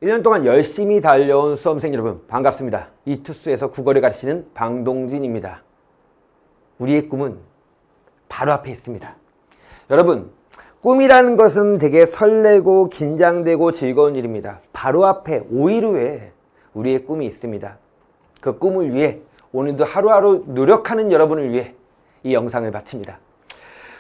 1년 동안 열심히 달려온 수험생 여러분 반갑습니다. 이투스에서 국어를 가르치는 방동진입니다. 우리의 꿈은 바로 앞에 있습니다. 여러분, 꿈이라는 것은 되게 설레고 긴장되고 즐거운 일입니다. 바로 앞에 5일 후에 우리의 꿈이 있습니다. 그 꿈을 위해 오늘도 하루하루 노력하는 여러분을 위해 이 영상을 바칩니다.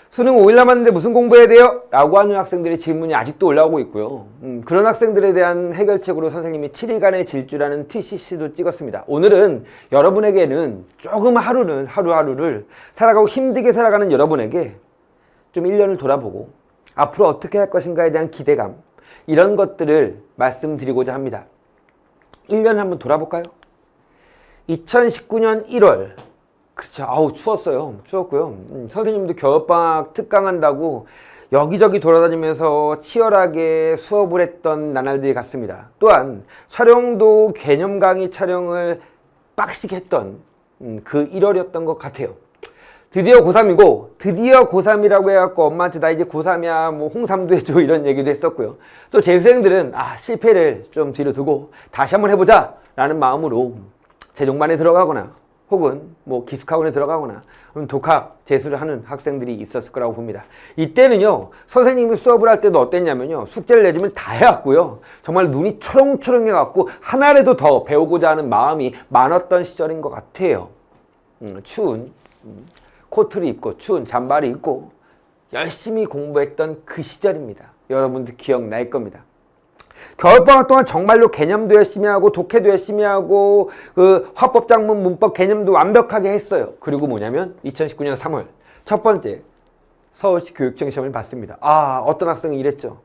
수능 5일 남았는데 무슨 공부해야 돼요? 라고 하는 학생들의 질문이 아직도 올라오고 있고요. 그런 학생들에 대한 해결책으로 선생님이 7일간의 질주라는 TCC도 찍었습니다. 오늘은 여러분에게는 조금 하루하루를 살아가고 힘들게 살아가는 여러분에게 좀 1년을 돌아보고 앞으로 어떻게 할 것인가에 대한 기대감, 이런 것들을 말씀드리고자 합니다. 1년을 한번 돌아볼까요? 2019년 1월, 그렇죠. 아우, 추웠고요. 선생님도 겨울방학 특강한다고 여기저기 돌아다니면서 치열하게 수업을 했던 나날들이 같습니다. 또한 촬영도 개념 강의 촬영을 빡시게 했던 그 1월이었던 것 같아요. 드디어 고3이고, 드디어 고3이라고 해갖고 엄마한테 나 이제 고3이야, 뭐 홍삼도 해줘, 이런 얘기도 했었고요. 또 재수생들은 실패를 좀 뒤로 두고 다시 한번 해보자 라는 마음으로 재종반에 들어가거나 혹은 뭐 기숙학원에 들어가거나 독학, 재수를 하는 학생들이 있었을 거라고 봅니다. 이때는요, 선생님이 수업을 할 때도 어땠냐면요, 숙제를 내주면 다 해왔고요, 정말 눈이 초롱초롱해갖고 하나라도 더 배우고자 하는 마음이 많았던 시절인 것 같아요. 추운 코트를 입고 추운 잠바를 입고 열심히 공부했던 그 시절입니다. 여러분도 기억날 겁니다. 겨울방학 동안 정말로 개념도 열심히 하고 독해도 열심히 하고 그 화법작문 문법 개념도 완벽하게 했어요. 그리고 뭐냐면 2019년 3월 첫 번째 서울시 교육청 시험을 봤습니다. 어떤 학생은 이랬죠.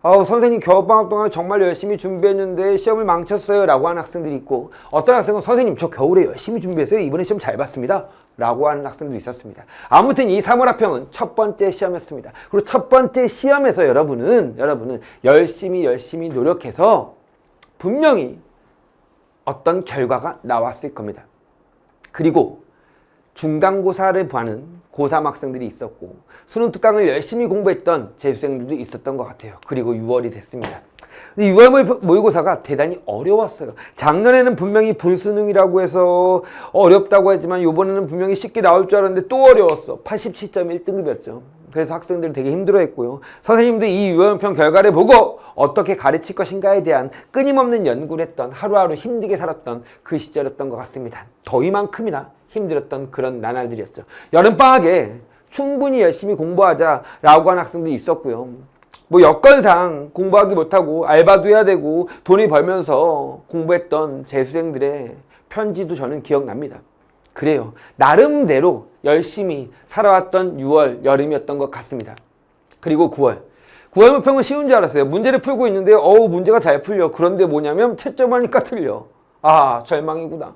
선생님 겨울방학 동안 정말 열심히 준비했는데 시험을 망쳤어요 라고 하는 학생들이 있고, 어떤 학생은 선생님 저 겨울에 열심히 준비했어요, 이번에 시험 잘 봤습니다 라고 하는 학생도 있었습니다. 아무튼 이 3월 합평은 첫 번째 시험이었습니다. 그리고 첫 번째 시험에서 여러분은 열심히 노력해서 분명히 어떤 결과가 나왔을 겁니다. 그리고 중간고사를 보는 고3 학생들이 있었고, 수능 특강을 열심히 공부했던 재수생들도 있었던 것 같아요. 그리고 6월이 됐습니다. 6월 모의고사가 대단히 어려웠어요. 작년에는 분명히 불수능이라고 해서 어렵다고 했지만 이번에는 분명히 쉽게 나올 줄 알았는데 또 어려웠어. 87.1등급이었죠. 그래서 학생들이 되게 힘들어했고요. 선생님도 이 유형평 결과를 보고 어떻게 가르칠 것인가에 대한 끊임없는 연구를 했던, 하루하루 힘들게 살았던 그 시절이었던 것 같습니다. 더위만큼이나 힘들었던 그런 나날들이었죠. 여름방학에 충분히 열심히 공부하자라고 하는 학생들이 있었고요. 뭐 여건상 공부하기 못하고 알바도 해야 되고 돈을 벌면서 공부했던 재수생들의 편지도 저는 기억납니다. 그래요. 나름대로 열심히 살아왔던 6월 여름이었던 것 같습니다. 그리고 9월 모평은 쉬운 줄 알았어요. 문제를 풀고 있는데 문제가 잘 풀려. 그런데 뭐냐면 채점하니까 틀려. 절망이구나.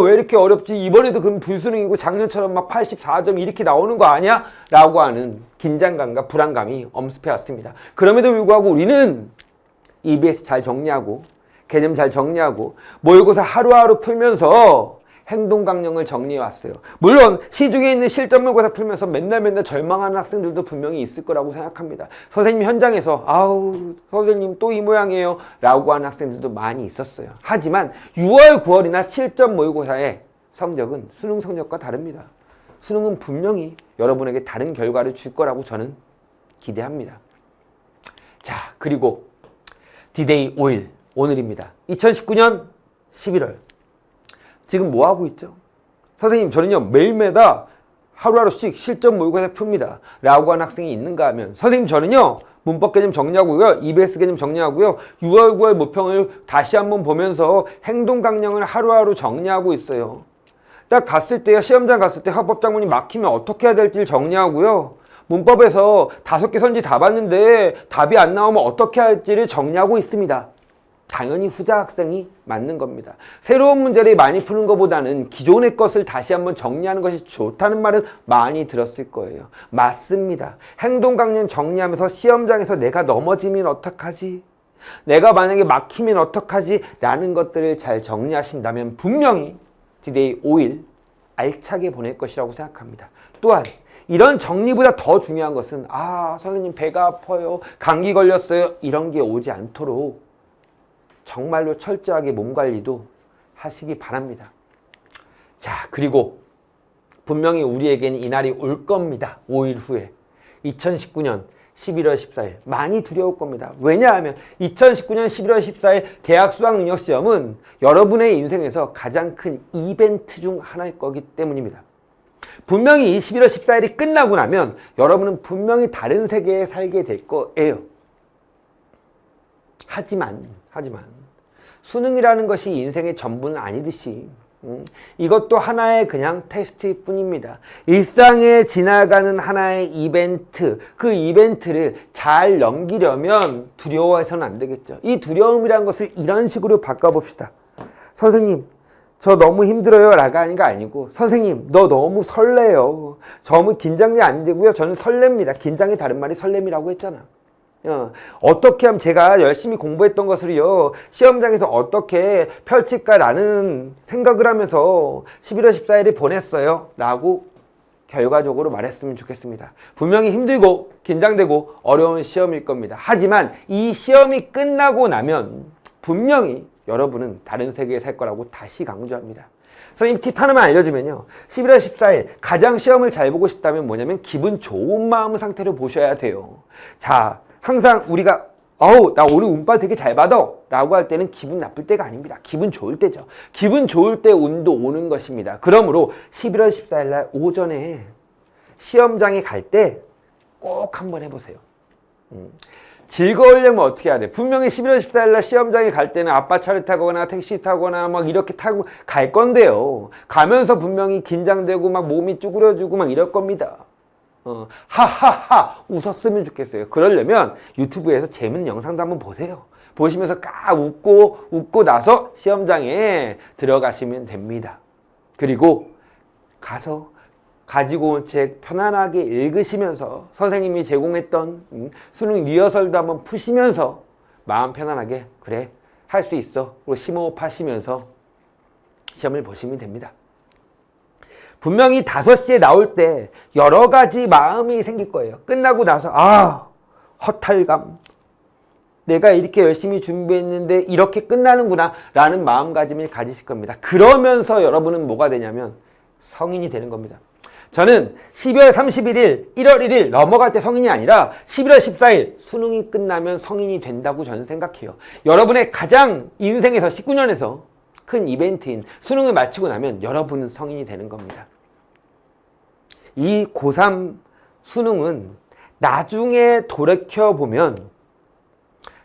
왜 이렇게 어렵지? 이번에도 그럼 불수능이고 작년처럼 막 84점 이렇게 나오는 거 아니야? 라고 하는 긴장감과 불안감이 엄습해 왔습니다. 그럼에도 불구하고 우리는 EBS 잘 정리하고 개념 잘 정리하고 모의고사 하루하루 풀면서 행동 강령을 정리해 왔어요. 물론 시중에 있는 실전 모의고사 풀면서 맨날 절망하는 학생들도 분명히 있을 거라고 생각합니다. 선생님 현장에서 선생님 또 이 모양이에요 라고 하는 학생들도 많이 있었어요. 하지만 6월, 9월이나 실전 모의고사의 성적은 수능 성적과 다릅니다. 수능은 분명히 여러분에게 다른 결과를 줄 거라고 저는 기대합니다. 자, 그리고 D-Day 5일, 오늘입니다. 2019년 11월. 지금 뭐 하고 있죠? 선생님 저는요 매일매다 하루하루씩 실전 모의고사 풉니다 라고 하는 학생이 있는가 하면, 선생님 저는요 문법 개념 정리하고요, EBS 개념 정리하고요, 6월 9월 모평을 다시 한번 보면서 행동 강령을 하루하루 정리하고 있어요. 딱 갔을 때, 시험장 갔을 때 화법작문이 막히면 어떻게 해야 될지를 정리하고요, 문법에서 5개 선지 다 봤는데 답이 안 나오면 어떻게 할지를 정리하고 있습니다. 당연히 후자 학생이 맞는 겁니다. 새로운 문제를 많이 푸는 것보다는 기존의 것을 다시 한번 정리하는 것이 좋다는 말은 많이 들었을 거예요. 맞습니다. 행동 강령 정리하면서 시험장에서 내가 넘어지면 어떡하지? 내가 만약에 막히면 어떡하지? 라는 것들을 잘 정리하신다면 분명히 D-Day 5일 알차게 보낼 것이라고 생각합니다. 또한 이런 정리보다 더 중요한 것은 선생님 배가 아파요, 감기 걸렸어요, 이런 게 오지 않도록 정말로 철저하게 몸 관리도 하시기 바랍니다. 자, 그리고 분명히 우리에게는 이날이 올 겁니다. 5일 후에 2019년 11월 14일 많이 두려울 겁니다. 왜냐하면 2019년 11월 14일 대학 수학능력시험은 여러분의 인생에서 가장 큰 이벤트 중 하나일 거기 때문입니다. 분명히 11월 14일이 끝나고 나면 여러분은 분명히 다른 세계에 살게 될 거예요. 하지만 수능이라는 것이 인생의 전부는 아니듯이 이것도 하나의 그냥 테스트일 뿐입니다. 일상에 지나가는 하나의 이벤트, 그 이벤트를 잘 넘기려면 두려워해서는 안 되겠죠. 이 두려움이라는 것을 이런 식으로 바꿔봅시다. 선생님, 저 너무 힘들어요 라가 아니고 선생님, 너 너무 설레요. 너무 긴장이 안 되고요. 저는 설렙니다. 긴장이 다른 말이 설렘이라고 했잖아. 어떻게 하면 제가 열심히 공부했던 것을요 시험장에서 어떻게 펼칠까라는 생각을 하면서 11월 14일에 보냈어요 라고 결과적으로 말했으면 좋겠습니다. 분명히 힘들고 긴장되고 어려운 시험일 겁니다. 하지만 이 시험이 끝나고 나면 분명히 여러분은 다른 세계에 살 거라고 다시 강조합니다. 선생님 팁 하나만 알려주면요, 11월 14일 가장 시험을 잘 보고 싶다면 뭐냐면 기분 좋은 마음 상태로 보셔야 돼요. 자, 항상 우리가 나 오늘 운빨 되게 잘 받아 라고 할 때는 기분 나쁠 때가 아닙니다. 기분 좋을 때죠. 기분 좋을 때 운도 오는 것입니다. 그러므로 11월 14일 날 오전에 시험장에 갈 때 꼭 한번 해보세요. 즐거우려면 어떻게 해야 돼? 분명히 11월 14일 날 시험장에 갈 때는 아빠 차를 타거나 택시 타거나 막 이렇게 타고 갈 건데요, 가면서 분명히 긴장되고 막 몸이 쭈그려지고 막 이럴 겁니다. 하하하 웃었으면 좋겠어요. 그러려면 유튜브에서 재밌는 영상도 한번 보세요. 보시면서 까 웃고 나서 시험장에 들어가시면 됩니다. 그리고 가서 가지고 온 책 편안하게 읽으시면서 선생님이 제공했던 수능 리허설도 한번 푸시면서 마음 편안하게 그래 할 수 있어 그리고 심호흡하시면서 시험을 보시면 됩니다. 분명히 5시에 나올 때 여러 가지 마음이 생길 거예요. 끝나고 나서 허탈감, 내가 이렇게 열심히 준비했는데 이렇게 끝나는구나 라는 마음가짐을 가지실 겁니다. 그러면서 여러분은 뭐가 되냐면 성인이 되는 겁니다. 저는 12월 31일, 1월 1일 넘어갈 때 성인이 아니라 11월 14일 수능이 끝나면 성인이 된다고 저는 생각해요. 여러분의 가장 인생에서 19년에서 큰 이벤트인 수능을 마치고 나면 여러분은 성인이 되는 겁니다. 이 고3 수능은 나중에 돌이켜보면,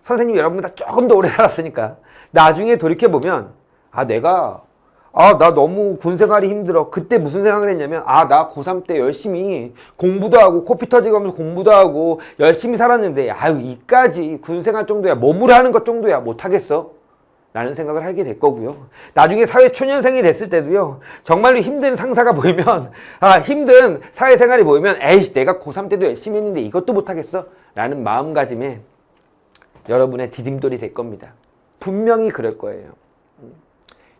선생님 여러분보다 조금 더 오래 살았으니까 나중에 돌이켜보면 나 너무 군생활이 힘들어. 그때 무슨 생각을 했냐면 나 고3 때 열심히 공부도 하고 코피 터지고 하면서 공부도 하고 열심히 살았는데 이까지 군생활 정도야, 몸으로 하는 것 정도야 못하겠어 라는 생각을 하게 될 거고요. 나중에 사회 초년생이 됐을 때도요, 정말로 힘든 상사가 보이면 힘든 사회생활이 보이면 에이씨 내가 고3 때도 열심히 했는데 이것도 못하겠어 라는 마음가짐에 여러분의 디딤돌이 될 겁니다. 분명히 그럴 거예요.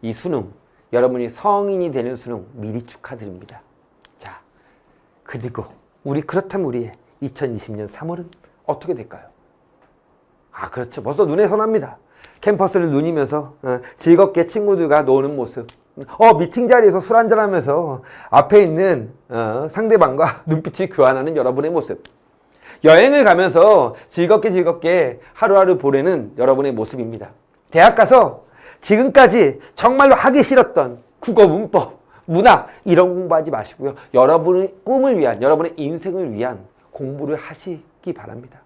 이 수능, 여러분이 성인이 되는 수능 미리 축하드립니다. 자, 그리고 그렇다면 우리의 2020년 3월은 어떻게 될까요? 그렇죠. 벌써 눈에 선합니다. 캠퍼스를 누니면서 즐겁게 친구들과 노는 모습, 미팅 자리에서 술 한잔하면서 앞에 있는 상대방과 눈빛을 교환하는 여러분의 모습, 여행을 가면서 즐겁게 하루하루 보내는 여러분의 모습입니다. 대학 가서 지금까지 정말로 하기 싫었던 국어, 문법, 문학 이런 공부하지 마시고요, 여러분의 꿈을 위한, 여러분의 인생을 위한 공부를 하시기 바랍니다.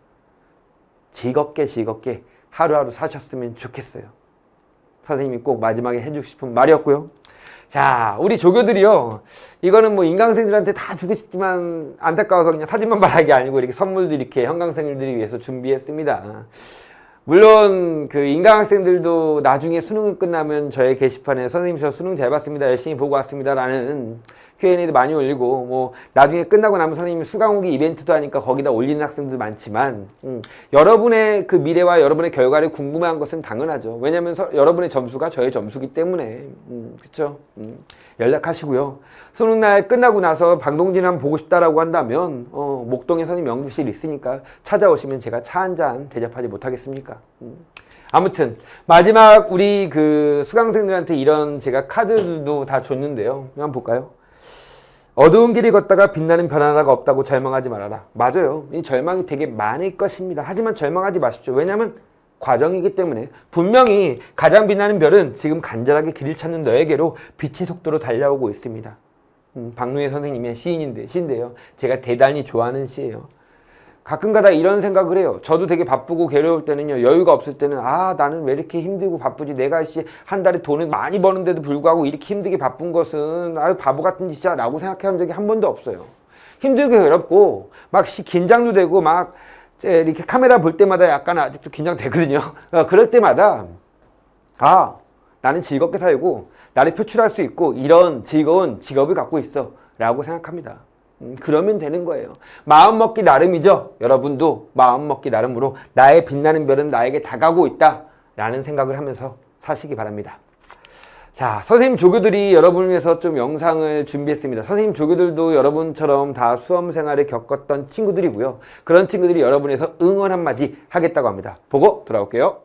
즐겁게 하루하루 사셨으면 좋겠어요. 선생님이 꼭 마지막에 해주고 싶은 말이었고요. 자, 우리 조교들이요, 이거는 인강생들한테 다 주고 싶지만 안타까워서 그냥 사진만 바라는 게 아니고 이렇게 선물도 이렇게 현강생들을 위해서 준비했습니다. 물론 인강학생들도 나중에 수능이 끝나면 저의 게시판에 선생님 저 수능 잘 봤습니다, 열심히 보고 왔습니다 라는 Q&A도 많이 올리고, 나중에 끝나고 나면 선생님이 수강후기 이벤트도 하니까 거기다 올리는 학생들 많지만, 여러분의 그 미래와 여러분의 결과를 궁금해한 것은 당연하죠. 왜냐하면 여러분의 점수가 저의 점수기 때문에. 그렇죠? 연락하시고요. 수능날 끝나고 나서 방동진 한번 보고 싶다라고 한다면 목동에 선생님 연구실 있으니까 찾아오시면 제가 차 한 잔 대접하지 못하겠습니까? 아무튼 마지막 우리 그 수강생들한테 이런 제가 카드들도 다 줬는데요. 한번 볼까요? 어두운 길을 걷다가 빛나는 별 하나가 없다고 절망하지 말아라. 맞아요. 이 절망이 되게 많을 것입니다. 하지만 절망하지 마십시오. 왜냐하면 과정이기 때문에 분명히 가장 빛나는 별은 지금 간절하게 길을 찾는 너에게로 빛의 속도로 달려오고 있습니다. 박노해 선생님의 시인데요. 제가 대단히 좋아하는 시예요. 가끔가다 이런 생각을 해요. 저도 되게 바쁘고 괴로울 때는요, 여유가 없을 때는 나는 왜 이렇게 힘들고 바쁘지? 내가 한 달에 돈을 많이 버는데도 불구하고 이렇게 힘들게 바쁜 것은 바보 같은 짓이야 라고 생각한 적이 한 번도 없어요. 힘들고 괴롭고 막 긴장도 되고 막 이렇게 카메라 볼 때마다 약간 아직도 긴장되거든요. 그럴 때마다 나는 즐겁게 살고 나를 표출할 수 있고 이런 즐거운 직업을 갖고 있어 라고 생각합니다. 그러면 되는 거예요. 마음먹기 나름이죠. 여러분도 마음먹기 나름으로 나의 빛나는 별은 나에게 다가오고 있다 라는 생각을 하면서 사시기 바랍니다. 자, 선생님 조교들이 여러분을 위해서 좀 영상을 준비했습니다. 선생님 조교들도 여러분처럼 다 수험 생활을 겪었던 친구들이고요. 그런 친구들이 여러분에서 응원 한마디 하겠다고 합니다. 보고 돌아올게요.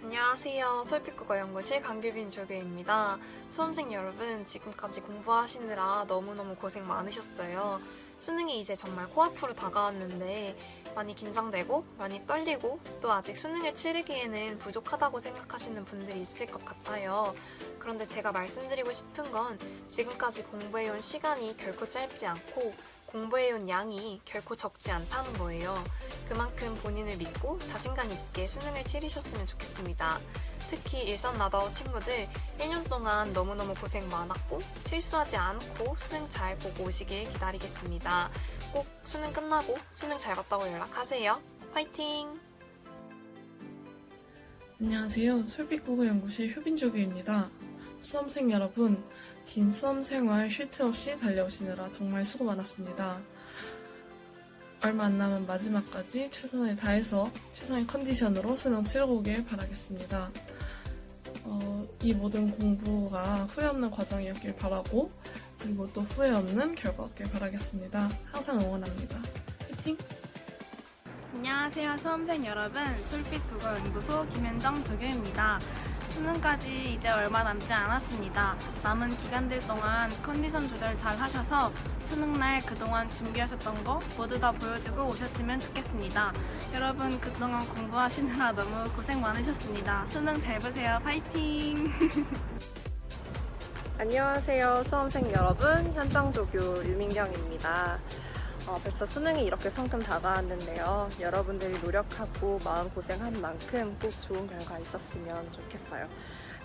안녕하세요. 솔빛국어연구실 강규빈 조교입니다. 수험생 여러분, 지금까지 공부하시느라 너무너무 고생 많으셨어요. 수능이 이제 정말 코앞으로 다가왔는데 많이 긴장되고 많이 떨리고 또 아직 수능을 치르기에는 부족하다고 생각하시는 분들이 있을 것 같아요. 그런데 제가 말씀드리고 싶은 건 지금까지 공부해온 시간이 결코 짧지 않고 공부해온 양이 결코 적지 않다는 거예요. 그만큼 본인을 믿고 자신감 있게 수능을 치르셨으면 좋겠습니다. 특히 일선 나다오 친구들 1년 동안 너무너무 고생 많았고 실수하지 않고 수능 잘 보고 오시길 기다리겠습니다. 꼭 수능 끝나고 수능 잘 봤다고 연락하세요. 화이팅! 안녕하세요. 솔빛국어연구실 효빈조교입니다. 수험생 여러분, 긴 수험생활 쉴 틈 없이 달려오시느라 정말 수고 많았습니다. 얼마 안 남은 마지막까지 최선을 다해서 최선의 컨디션으로 수능 치르고 오길 바라겠습니다. 이 모든 공부가 후회 없는 과정이었길 바라고 그리고 또 후회 없는 결과였길 바라겠습니다. 항상 응원합니다. 화이팅! 안녕하세요. 수험생 여러분, 솔빛국어연구소 김현정 조교입니다. 수능까지 이제 얼마 남지 않았습니다. 남은 기간들 동안 컨디션 조절 잘 하셔서 수능날 그동안 준비하셨던 거 모두 다 보여주고 오셨으면 좋겠습니다. 여러분 그동안 공부하시느라 너무 고생 많으셨습니다. 수능 잘 보세요. 파이팅! 안녕하세요. 수험생 여러분, 현장조교 유민경입니다. 벌써 수능이 이렇게 성큼 다가왔는데요. 여러분들이 노력하고 마음고생한 만큼 꼭 좋은 결과 있었으면 좋겠어요.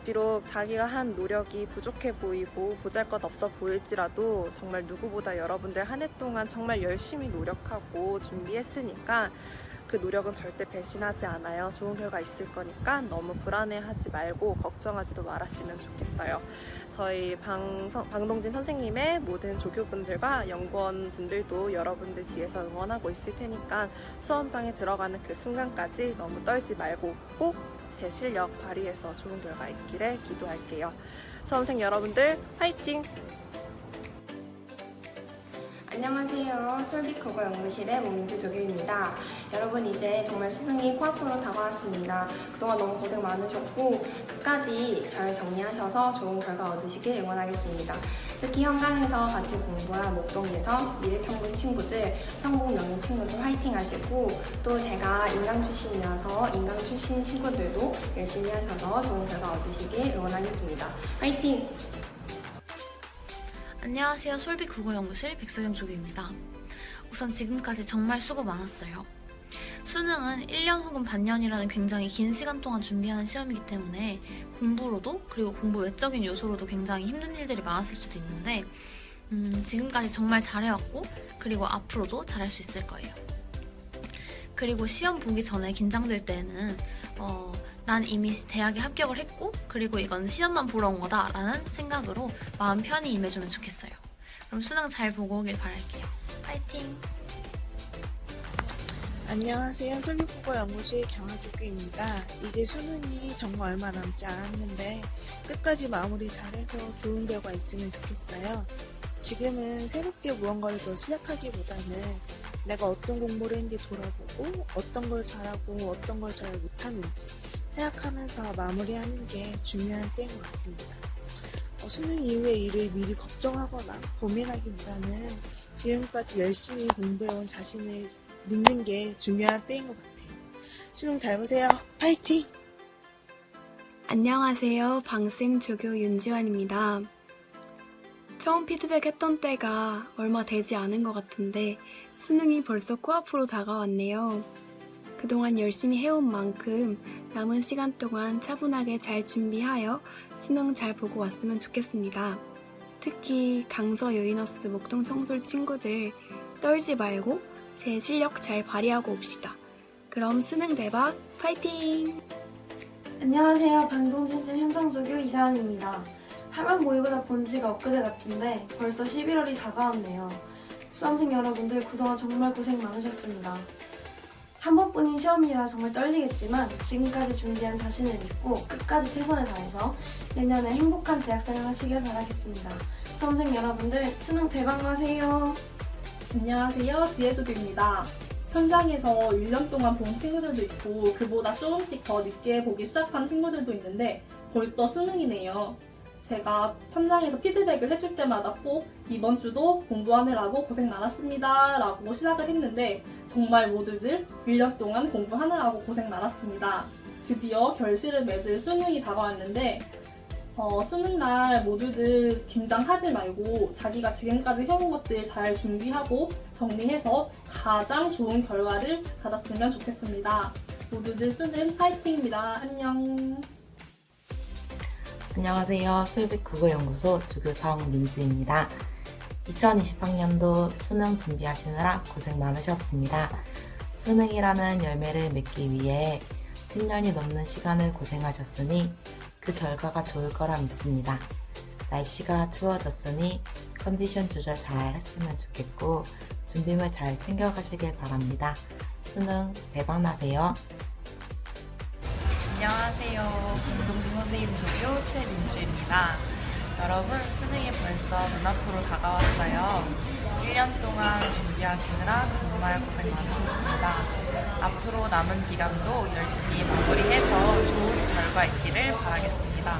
비록 자기가 한 노력이 부족해 보이고 보잘것없어 보일지라도 정말 누구보다 여러분들 한 해 동안 정말 열심히 노력하고 준비했으니까 그 노력은 절대 배신하지 않아요. 좋은 결과 있을 거니까 너무 불안해하지 말고 걱정하지도 말았으면 좋겠어요. 저희 방동진 선생님의 모든 조교분들과 연구원분들도 여러분들 뒤에서 응원하고 있을 테니까 수험장에 들어가는 그 순간까지 너무 떨지 말고 꼭 제 실력 발휘해서 좋은 결과 있기를 기도할게요. 수험생 여러분들 화이팅! 안녕하세요. 솔빛국어연구실의 모민트 조교입니다. 여러분 이제 정말 수능이 코앞으로 다가왔습니다. 그동안 너무 고생 많으셨고 끝까지 잘 정리하셔서 좋은 결과 얻으시길 응원하겠습니다. 특히 현강에서 같이 공부한 목동에서 미래탐구 친구들, 성북명인 친구들 화이팅 하시고 또 제가 인강 출신이라서 인강 출신 친구들도 열심히 하셔서 좋은 결과 얻으시길 응원하겠습니다. 화이팅! 안녕하세요. 솔빛국어연구실 백석영 조교입니다. 우선 지금까지 정말 수고 많았어요. 수능은 1년 혹은 반년이라는 굉장히 긴 시간 동안 준비하는 시험이기 때문에 공부로도 그리고 공부 외적인 요소로도 굉장히 힘든 일들이 많았을 수도 있는데 지금까지 정말 잘해왔고 그리고 앞으로도 잘할 수 있을 거예요. 그리고 시험 보기 전에 긴장될 때는 난 이미 대학에 합격을 했고 그리고 이건 시험만 보러 온 거다 라는 생각으로 마음 편히 임해주면 좋겠어요. 그럼 수능 잘 보고 오길 바랄게요. 파이팅! 안녕하세요. 솔빛국어연구실 경화조교입니다. 이제 수능이 정말 얼마 남지 않았는데 끝까지 마무리 잘해서 좋은 결과 있으면 좋겠어요. 지금은 새롭게 무언가를 더 시작하기보다는 내가 어떤 공부를 했는지 돌아보고 어떤 걸 잘하고 어떤 걸 잘 못하는지 생각하면서 마무리하는 게 중요한 때인 것 같습니다. 수능 이후의 일을 미리 걱정하거나 고민하기보다는 지금까지 열심히 공부해온 자신을 믿는 게 중요한 때인 것 같아요. 수능 잘 보세요. 파이팅! 안녕하세요. 방쌤 조교 윤지환입니다. 처음 피드백 했던 때가 얼마 되지 않은 것 같은데 수능이 벌써 코앞으로 다가왔네요. 그동안 열심히 해온 만큼 남은 시간 동안 차분하게 잘 준비하여 수능 잘 보고 왔으면 좋겠습니다. 특히 강서 유이너스 목동 청솔 친구들 떨지 말고 제 실력 잘 발휘하고 옵시다. 그럼 수능 대박 파이팅! 안녕하세요. 방동진쌤 현장조교 이가은입니다. 하면 모의고사 본 지가 엊그제 같은데 벌써 11월이 다가왔네요. 수험생 여러분들 그동안 정말 고생 많으셨습니다. 한 번뿐인 시험이라 정말 떨리겠지만 지금까지 준비한 자신을 믿고 끝까지 최선을 다해서 내년에 행복한 대학생활 하시길 바라겠습니다. 수험생 여러분들 수능 대박 나세요. 안녕하세요. 지혜조교입니다. 현장에서 1년 동안 본 친구들도 있고 그보다 조금씩 더 늦게 보기 시작한 친구들도 있는데 벌써 수능이네요. 제가 현장에서 피드백을 해줄 때마다 꼭 이번 주도 공부하느라고 고생 많았습니다 라고 시작을 했는데 정말 모두들 1년 동안 공부하느라고 고생 많았습니다. 드디어 결실을 맺을 수능이 다가왔는데 수능날 모두들 긴장하지 말고 자기가 지금까지 해온 것들 잘 준비하고 정리해서 가장 좋은 결과를 받았으면 좋겠습니다. 모두들 수능 파이팅입니다. 안녕. 안녕하세요. 솔빛국어연구소 조교 정민지입니다. 2020학년도 수능 준비하시느라 고생 많으셨습니다. 수능이라는 열매를 맺기 위해 10년이 넘는 시간을 고생하셨으니 그 결과가 좋을 거라 믿습니다. 날씨가 추워졌으니 컨디션 조절 잘 했으면 좋겠고 준비물 잘 챙겨가시길 바랍니다. 수능 대박나세요. 안녕하세요. 공동진 선생님 조교 최민주입니다. 여러분 수능이 벌써 눈앞으로 다가왔어요. 1년 동안 준비하시느라 정말 고생 많으셨습니다. 앞으로 남은 기간도 열심히 마무리해서 좋은 결과 있기를 바라겠습니다.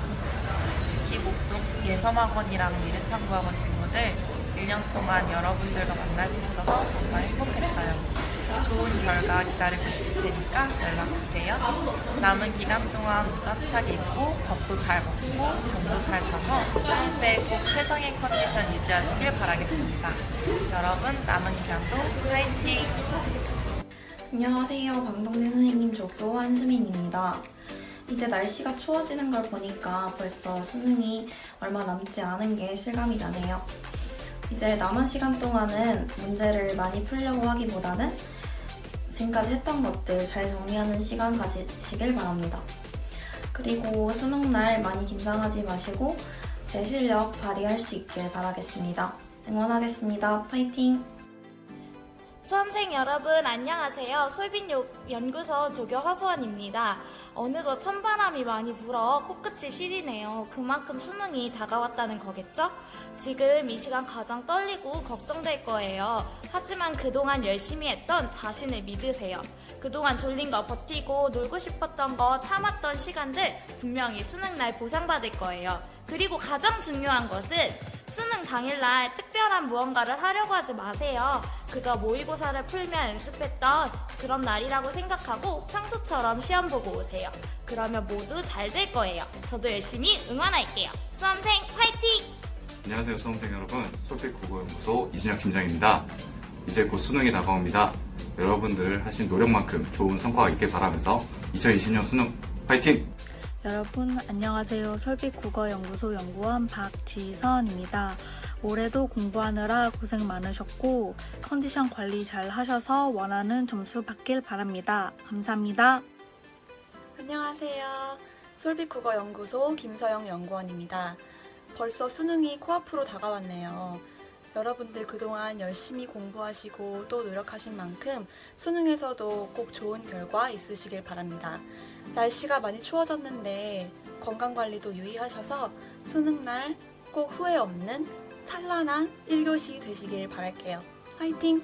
특히 목동 예섬학원이랑 미래탐구학원 친구들 1년 동안 여러분들과 만날 수 있어서 정말 행복했어요. 좋은 결과 기다리고 있을 테니까 연락주세요. 남은 기간 동안 따뜻하게 입고 밥도 잘 먹고 잠도 잘 자서 수능 때 꼭 최상의 컨디션 유지하시길 바라겠습니다. 여러분 남은 기간도 화이팅! 안녕하세요. 방동진 선생님 조교 한수민입니다. 이제 날씨가 추워지는 걸 보니까 벌써 수능이 얼마 남지 않은 게 실감이 나네요. 이제 남은 시간 동안은 문제를 많이 풀려고 하기보다는 지금까지 했던 것들 잘 정리하는 시간 가지시길 바랍니다. 그리고 수능날 많이 긴장하지 마시고 제 실력 발휘할 수 있길 바라겠습니다. 응원하겠습니다. 파이팅! 수험생 여러분 안녕하세요. 솔빛연구소 조교 허수원입니다. 어느덧 찬바람이 많이 불어 코끝이 시리네요. 그만큼 수능이 다가왔다는 거겠죠? 지금 이 시간 가장 떨리고 걱정될 거예요. 하지만 그동안 열심히 했던 자신을 믿으세요. 그동안 졸린 거 버티고 놀고 싶었던 거 참았던 시간들 분명히 수능날 보상받을 거예요. 그리고 가장 중요한 것은 수능 당일날 특별한 무언가를 하려고 하지 마세요. 그저 모의고사를 풀며 연습했던 그런 날이라고 생각하고 평소처럼 시험 보고 오세요. 그러면 모두 잘 될 거예요. 저도 열심히 응원할게요. 수험생 화이팅! 안녕하세요 수험생 여러분. 솔빛국어연구소 이진혁 팀장입니다. 이제 곧 수능이 다가옵니다. 여러분들 하신 노력만큼 좋은 성과가 있길 바라면서 2020년 수능 화이팅! 여러분 안녕하세요. 솔빛국어연구소 연구원 박지선입니다. 올해도 공부하느라 고생 많으셨고 컨디션 관리 잘 하셔서 원하는 점수 받길 바랍니다. 감사합니다. 안녕하세요. 솔빛국어연구소 김서영 연구원입니다. 벌써 수능이 코앞으로 다가왔네요. 여러분들 그동안 열심히 공부하시고 또 노력하신 만큼 수능에서도 꼭 좋은 결과 있으시길 바랍니다. 날씨가 많이 추워졌는데 건강관리도 유의하셔서 수능날 꼭 후회 없는 찬란한 1교시 되시길 바랄게요. 화이팅!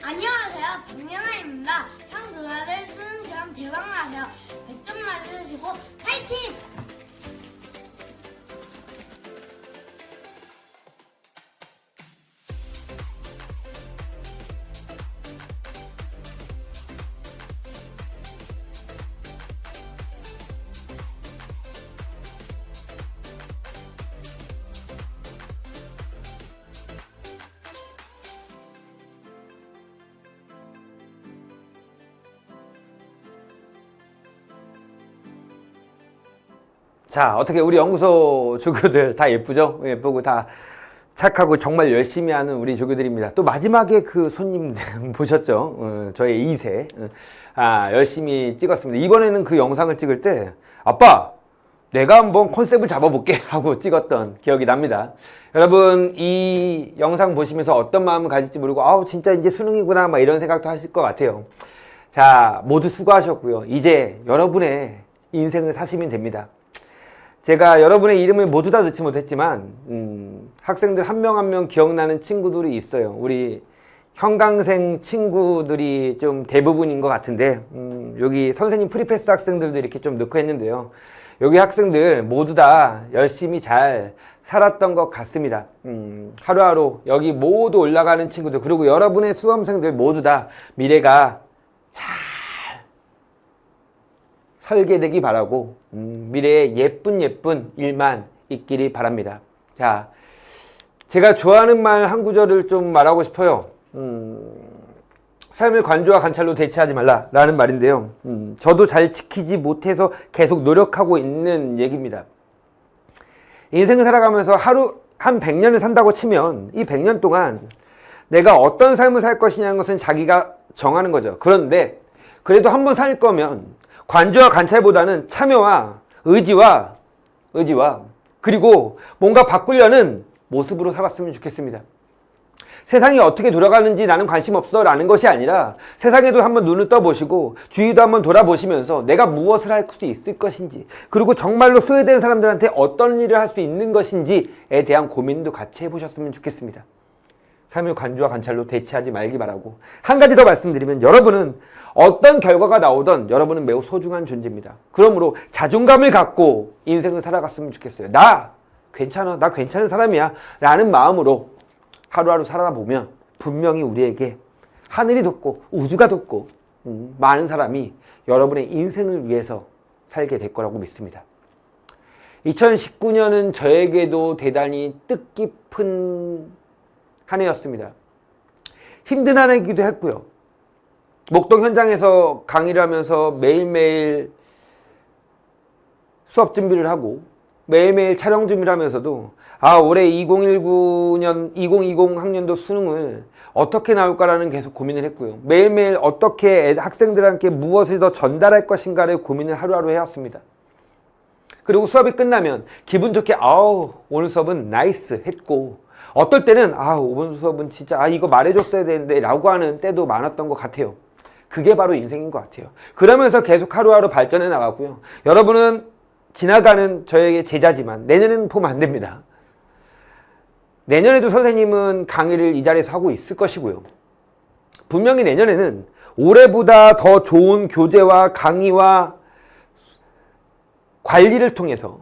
안녕하세요. 김연아입니다. 형 누나들 수능 시험 대박나세요. 100점 맞으시고 파이팅! 자, 어떻게 우리 연구소 조교들 다 예쁘죠? 예쁘고 다 착하고 정말 열심히 하는 우리 조교들입니다. 또 마지막에 그 손님 보셨죠? 저의 2세. 열심히 찍었습니다. 이번에는 그 영상을 찍을 때 아빠! 내가 한번 컨셉을 잡아볼게 하고 찍었던 기억이 납니다. 여러분 이 영상 보시면서 어떤 마음을 가질지 모르고 아우 진짜 이제 수능이구나 막 이런 생각도 하실 것 같아요. 자, 모두 수고하셨고요. 이제 여러분의 인생을 사시면 됩니다. 제가 여러분의 이름을 모두 다 넣지 못했지만 학생들 한 명 한 명 기억나는 친구들이 있어요. 우리 형광생 친구들이 좀 대부분인 것 같은데 여기 선생님 프리패스 학생들도 이렇게 좀 넣고 했는데요. 여기 학생들 모두 다 열심히 잘 살았던 것 같습니다. 하루하루 여기 모두 올라가는 친구들 그리고 여러분의 수험생들 모두 다 미래가 잘 설계되기 바라고 미래에 예쁜 일만 있기를 바랍니다. 자, 제가 좋아하는 말 한 구절을 좀 말하고 싶어요. 삶을 관조와 관찰로 대체하지 말라라는 말인데요. 저도 잘 지키지 못해서 계속 노력하고 있는 얘기입니다. 인생을 살아가면서 하루 한 100년을 산다고 치면 이 100년 동안 내가 어떤 삶을 살 것이냐는 것은 자기가 정하는 거죠. 그런데 그래도 한번 살 거면 관조와 관찰보다는 참여와 의지와 그리고 뭔가 바꾸려는 모습으로 살았으면 좋겠습니다. 세상이 어떻게 돌아가는지 나는 관심 없어 라는 것이 아니라 세상에도 한번 눈을 떠보시고 주위도 한번 돌아보시면서 내가 무엇을 할 수 있을 것인지 그리고 정말로 소외된 사람들한테 어떤 일을 할 수 있는 것인지에 대한 고민도 같이 해보셨으면 좋겠습니다. 삶을 관조와 관찰로 대체하지 말기 바라고 한 가지 더 말씀드리면 여러분은 어떤 결과가 나오던 여러분은 매우 소중한 존재입니다. 그러므로 자존감을 갖고 인생을 살아갔으면 좋겠어요. 나 괜찮아, 나 괜찮은 사람이야 라는 마음으로 하루하루 살아다 보면 분명히 우리에게 하늘이 돋고 우주가 돋고 많은 사람이 여러분의 인생을 위해서 살게 될 거라고 믿습니다. 2019년은 저에게도 대단히 뜻깊은 한 해였습니다. 힘든 한 해이기도 했고요. 목동 현장에서 강의를 하면서 매일매일 수업 준비를 하고 매일매일 촬영 준비를 하면서도 올해 2020 학년도 수능을 어떻게 나올까라는 계속 고민을 했고요. 매일매일 어떻게 학생들한테 무엇을 더 전달할 것인가를 고민을 하루하루 해왔습니다. 그리고 수업이 끝나면 기분 좋게 오늘 수업은 나이스 했고 어떨 때는 오늘 수업은 진짜 이거 말해줬어야 되는데 라고 하는 때도 많았던 것 같아요. 그게 바로 인생인 것 같아요. 그러면서 계속 하루하루 발전해 나가고요. 여러분은 지나가는 저에게 제자지만 내년에는 보면 안 됩니다. 내년에도 선생님은 강의를 이 자리에서 하고 있을 것이고요. 분명히 내년에는 올해보다 더 좋은 교재와 강의와 관리를 통해서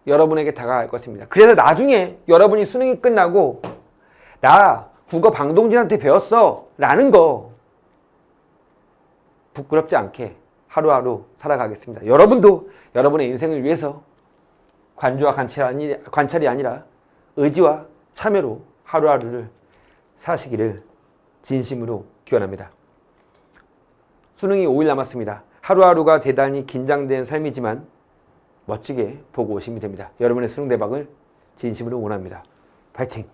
여러분에게 다가갈 것입니다. 그래서 나중에 여러분이 수능이 끝나고 나 국어 방동진한테 배웠어 라는 거 부끄럽지 않게 하루하루 살아가겠습니다. 여러분도 여러분의 인생을 위해서 관조와 관찰이 아니라 의지와 참여로 하루하루를 사시기를 진심으로 기원합니다. 수능이 5일 남았습니다. 하루하루가 대단히 긴장된 삶이지만 멋지게 보고 오시면 됩니다. 여러분의 수능 대박을 진심으로 원합니다. 파이팅!